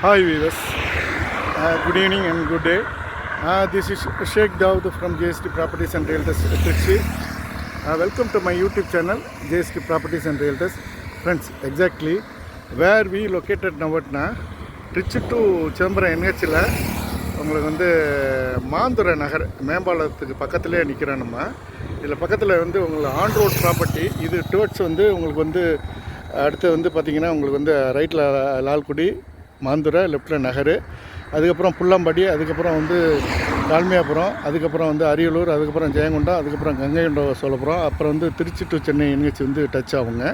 Hi viewers, good evening and good day. This is Sheikh Dawood from JST Properties and Realtors Trichy. Welcome to my YouTube channel JST Properties and Realtors. Friends, exactly where we located now at Trichy to Chambara NH உங்களுக்கு வந்து மாந்துரை நகர் மேம்பாலத்துக்கு பக்கத்துலேயே நிற்கிறேன். நம்ம இதில் பக்கத்தில் வந்து உங்களுக்கு on road property. இது டுவர்ட்ஸ் வந்து உங்களுக்கு வந்து அடுத்து வந்து பார்த்திங்கன்னா உங்களுக்கு வந்து ரைட்டில் லால்குடி மாந்துரை, லெஃப்டில் நகர், அதுக்கப்புறம் புள்ளம்பாடி, அதுக்கப்புறம் வந்து கால்மியாபுரம், அதுக்கப்புறம் வந்து அரியலூர், அதுக்கப்புறம் ஜெயங்கொண்டம், அதுக்கப்புறம் கங்கைகொண்ட சோழபுரம், அப்புறம் வந்து திருச்சி டு சென்னை என்ஹெச் வந்து டச் ஆகுங்க.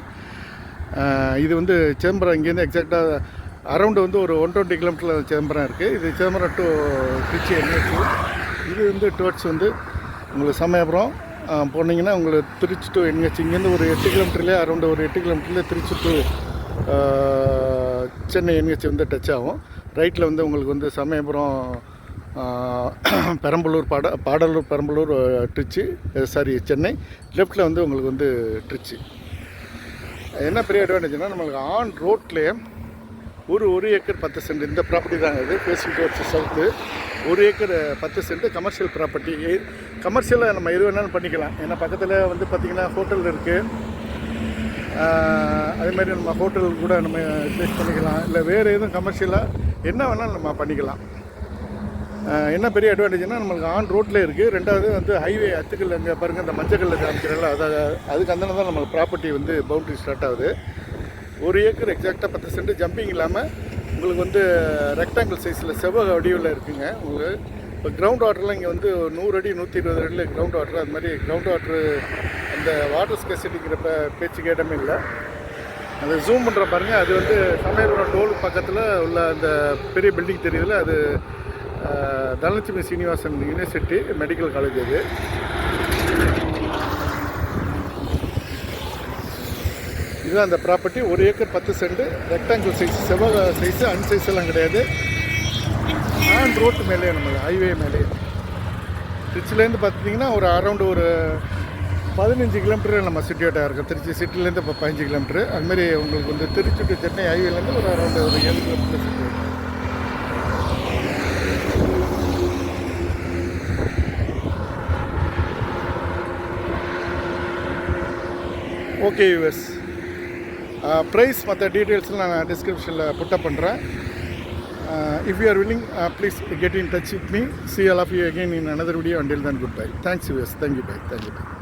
இது வந்து சேம்பரம் இங்கேருந்து எக்ஸாக்டாக அரௌண்டு வந்து ஒரு 120 கிலோமீட்டரில் சேம்பரம் இருக்குது. இது சேம்பரம் டு திருச்சி என்ஹெச். இது வந்து டுவர்ட்ஸ் வந்து உங்களுக்கு சமயபுரம் போனீங்கன்னா உங்களுக்கு திருச்சி டு என்ஹெச் இங்கேருந்து ஒரு 8 கிலோமீட்டர்லேயே அரௌண்டு ஒரு 8 கிலோமீட்டர்லேயே திருச்சி டு சென்னை என்ஹெச் வந்து டச் ஆகும். ரைட்டில் வந்து உங்களுக்கு வந்து சமயபுரம், பெரம்பலூர், பாடலூர், பெரம்பலூர், திருச்சி, சென்னை. லெஃப்டில் வந்து உங்களுக்கு வந்து திருச்சி. என்ன பெரிய அட்வான்டேஜ்னால் நம்மளுக்கு ஆன் ரோட்லேயே ஒரு ஏக்கர் 10 சென்ட் இந்த ப்ராப்பர்ட்டி தாங்க. இது facing towards south. 1 acre 10 cent commercial property. கமர்ஷியலாக நம்ம எது வேணாலும் பண்ணிக்கலாம். ஏன்னா பக்கத்தில் வந்து பார்த்திங்கன்னா ஹோட்டல் இருக்குது. அதேமாதிரி நம்ம ஹோட்டல் கூட நம்ம ப்ளேஸ் பண்ணிக்கலாம். இல்லை வேறு எதுவும் கமர்ஷியலாக என்ன வேணாலும் நம்ம பண்ணிக்கலாம். என்ன பெரிய அட்வான்டேஜ்னால் நம்மளுக்கு ஆன் ரோட்டில் இருக்குது. ரெண்டாவது வந்து ஹைவே அத்துக்கல் அங்கே பாருங்கள், இந்த மஞ்சக்கல்லில் காமிக்கிறல அதுக்கு அந்த தான் நம்மளுக்கு ப்ராப்பர்ட்டி வந்து பவுண்ட்ரி ஸ்டார்ட் ஆகுது. 1 ஏக்கர் எக்ஸாக்டாக 10 சென்ட் ஜம்பிங் இல்லாமல் உங்களுக்கு வந்து ரெக்டாங்கிள் சைஸில் செவ்வக வடிவில் இருக்குங்க. உங்களுக்கு இப்போ கிரவுண்ட் வாட்டர்லாம் இங்கே வந்து 100 அடி 120 அடியில் கிரவுண்ட் வாட்டர். அது மாதிரி கிரவுண்ட் வாட்ரு அந்த வாட்டர் ஸ்கெசிட்டிங்கிற பேச்சுக்கு இடமே இல்லை. அதை ஜூம் பண்ணுற பாருங்கள். அது வந்து சமயபுரம் டோல் பக்கத்தில் உள்ள அந்த பெரிய பில்டிங் தெரியுதுல, அது Dhanalakshmi Srinivasan university medical college. அது இதுதான் அந்த property. 1 acre 10 cent rectangle size, செவ்வக சைஸு, அன்சைஸ் எல்லாம் கிடையாது. ஆன் ரோட்டு மேலே நம்ம ஹைவே மேலே திருச்சிலேருந்து பார்த்திங்கன்னா ஒரு அரௌண்டு ஒரு 15 கிலோமீட்டர் நம்ம சிட்டியோட்டாக இருக்கும். திருச்சி சிட்டிலேருந்து இப்போ 15 கிலோமீட்ரு. அதுமாதிரி உங்களுக்கு வந்து திருச்சி டு சென்னை ஹைவேலேருந்து ஒரு அரௌண்டு ஒரு 7 கிலோமீட்டர் சிட்டி. ஓகே யூஎஸ், ப்ரைஸ் மற்ற டீட்டெயில்ஸ்லாம் நான் டிஸ்கிரிப்ஷனில் புட்டப் பண்ணுறேன். If you are willing, please get in touch with me. See all of you again in another video. Until then, goodbye. Thanks viewers. Thank you. Bye.